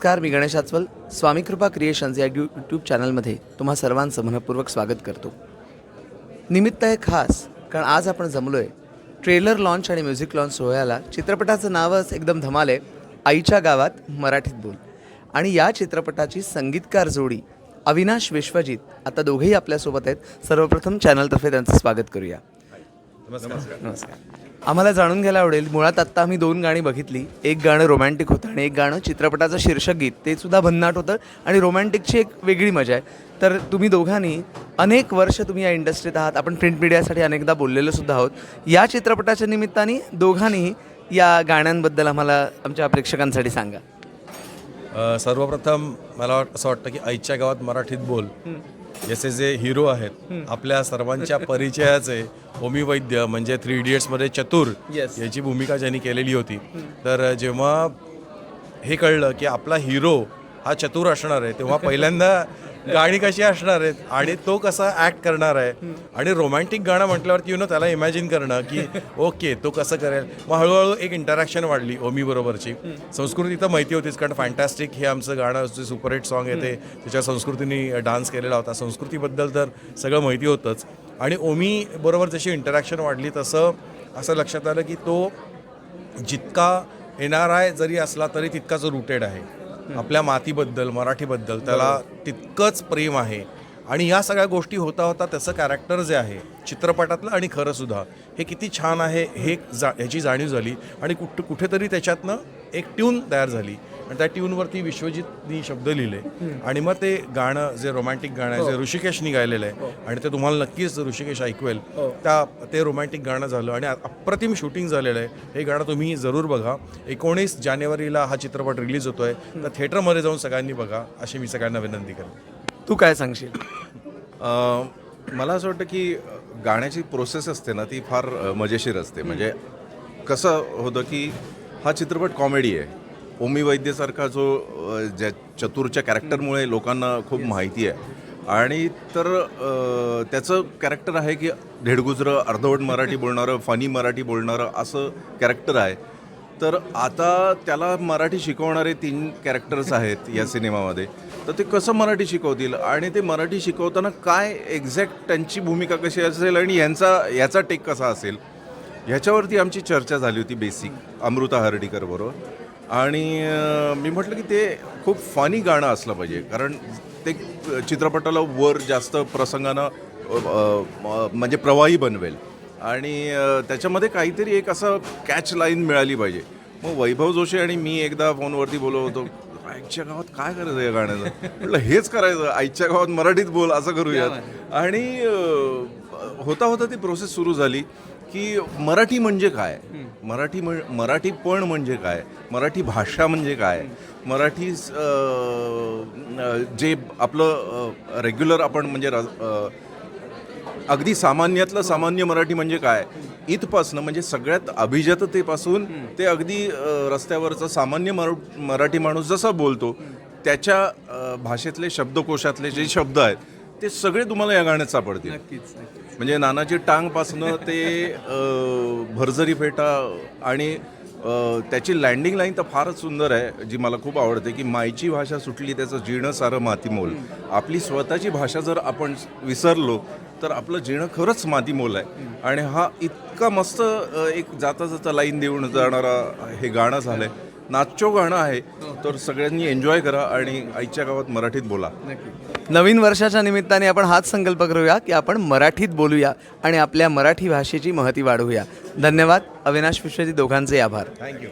नमस्कार, मी गणेश आचवल स्वामी कृपा क्रिएशन्स या यूट्यूब चॅनलमध्ये तुम्हा सर्वांचं मनपूर्वक स्वागत करतो. निमित्त आहे खास, कारण आज आपण जमलो आहे ट्रेलर लॉन्च आणि म्युझिक लॉन्च सोहळ्याला. चित्रपटाचं नावच एकदम धमाल आहे, आईच्या गावात मराठीत बोल. आणि या चित्रपटाची संगीतकार जोडी अविनाश विश्वजित आता दोघेही आपल्यासोबत आहेत. सर्वप्रथम चॅनलतर्फे त्यांचं स्वागत करूया. नमस्कार. आम्हाला जाणून घ्यायला आवडेल, मुळात आत्ता आम्ही 2 गाणी बघितली. एक गाणं रोमॅन्टिक होतं आणि एक गाणं चित्रपटाचं शीर्षक गीत, ते सुद्धा भन्नाट होतं आणि रोमॅन्टिकची एक वेगळी मजा आहे. तर तुम्ही दोघांनी अनेक वर्ष तुम्ही या इंडस्ट्रीत आहात, आपण प्रिंट मीडियासाठी अनेकदा बोललेलो सुद्धा आहोत. या चित्रपटाच्या निमित्ताने दोघांनी या गाण्यांबद्दल आम्हाला आमच्या प्रेक्षकांसाठी सांगा. सर्वप्रथम मला असं वाटतं की आईच्या गावात मराठीत बोल याचे जे हिरो आहेत आपल्या सर्वांच्या परिचयाचे ओमी वैद्य म्हणजे 3 इडियट्समध्ये चतुर याची भूमिका ज्यांनी केलेली होती. तर जेव्हा हे कळलं की आपला हिरो हा चतुर असणार आहे, तेव्हा पहिल्यांदा गाणी कशी असणार आहेत आणि तो कसा ॲक्ट करणार आहे. आणि रोमॅन्टिक गाणं म्हटल्यावरती त्याला इमॅजिन करणं की ओके तो कसं करेल. मग हळूहळू एक इंटरॅक्शन वाढली ओमी बरोबरची. संस्कृती तर माहिती होतीच, कारण फॅन्टॅस्टिक हे आमचं गाणं जे सुपरहिट सॉन्ग आहे ते त्याच्या संस्कृतीने डान्स केलेला होता. संस्कृतीबद्दल तर सगळं माहिती होतंच. आणि ओमी बरोबर जशी इंटरॅक्शन वाढली तसं असं लक्षात आलं की तो जितका NRI जरी असला तरी तितकाच रूटेड आहे आपल्या मातीबद्दल, मराठीबद्दल. त्याला तितकंच प्रेम आहे. आणि या सगळ्या गोष्टी होता होता त्याचं कॅरेक्टर जे आहे चित्रपटातलं आणि खरंसुद्धा हे किती छान आहे हे ह्याची जाणीव झाली. आणि कुठेतरी त्याच्यातनं एक ट्यून तयार झाली आणि त्या ट्यूनवरती विश्वजितनी शब्द लिहिले. आणि मग ते गाणं जे रोमॅन्टिक गाणं आहे, जे ऋषिकेशनी गायलेलं आहे आणि ते तुम्हाला नक्कीच ऋषिकेश ऐकवेल, ते रोमॅन्टिक गाणं झालं आणि अप्रतिम शूटिंग झालेलं आहे. हे गाणं तुम्ही जरूर बघा. 19 जानेवारीला हा चित्रपट रिलीज होतो आहे, तर थिएटरमध्ये जाऊन सगळ्यांनी बघा अशी मी सगळ्यांना विनंती करेन. तू काय सांगशील? मला असं वाटतं की गाण्याची प्रोसेस असते ना ती फार मजेशीर असते. म्हणजे कसं होतं की हा चित्रपट कॉमेडी आहे. ओमी वैद्यसारखा जो ज्या चतुरच्या कॅरेक्टरमुळे लोकांना खूप माहिती आहे. आणि तर त्याचं कॅरेक्टर आहे की ढेडगुजरं, अर्धवट मराठी बोलणारं, फनी मराठी बोलणारं असं कॅरेक्टर आहे. तर आता त्याला मराठी शिकवणारे 3 कॅरेक्टर्स आहेत या सिनेमामध्ये. तर ते कसं मराठी शिकवतील आणि ते मराठी शिकवताना काय एक्झॅक्ट त्यांची भूमिका कशी असेल आणि याचा टेक कसा असेल ह्याच्यावरती आमची चर्चा झाली होती बेसिक अमृता हर्डीकर बरोबर. आणि मी म्हटलं की ते खूप फनी गाणं असलं पाहिजे, कारण ते चित्रपटाला वर जास्त प्रसंगानं म्हणजे प्रवाही बनवेल आणि त्याच्यामध्ये काहीतरी एक असं कॅच लाईन मिळाली पाहिजे. मग वैभव जोशी आणि मी एकदा फोनवरती बोलत होतो, आईच्या गावात काय करायचं या गाण्याचं. म्हटलं हेच करायचं, आईच्या गावात मराठीत बोल असं करूयात. आणि होता होता ती प्रोसेस सुरू झाली की मराठी म्हणजे काय, मराठीपण म्हणजे काय, मराठी भाषा म्हणजे काय, मराठी जे आपलं रेग्युलर आपण म्हणजे अगदी सामान्यातलं सामान्य मराठी म्हणजे काय, इथपासनं म्हणजे सगळ्यात अभिजाततेपासून ते अगदी रस्त्यावरचं सामान्य मराठी माणूस जसा बोलतो त्याच्या भाषेतले शब्दकोशातले जे शब्द आहेत ते सगळे तुम्हाला या गाण्यात सापडतील. म्हणजे नानाची टांगपासनं ते भरजरी फेटा आणि त्याची लँडिंग लाईन तर फारच सुंदर आहे जी मला खूप आवडते की मायची भाषा सुटली त्याचं जीणं सारं मातीमोल. आपली स्वतःची भाषा जर आपण विसरलो तर आपलं जीणं खरंच मातीमोल आहे. आणि हा इतका मस्त एक जाता जाता लाईन देऊन जाणारा हे गाणं झालं आहे. नाचो गाणं आहे, तर सगळ्यांनी एन्जॉय करा आणि आईच्या गावात मराठीत बोला. नवीन वर्षाच्या निमित्ताने आपण हाच संकल्प करूया की आपण मराठीत बोलूया आणि आपल्या मराठी भाषेची महती वाढवूया. धन्यवाद. अविनाश विश्वजित दोघांचे आभार. थँक्यू.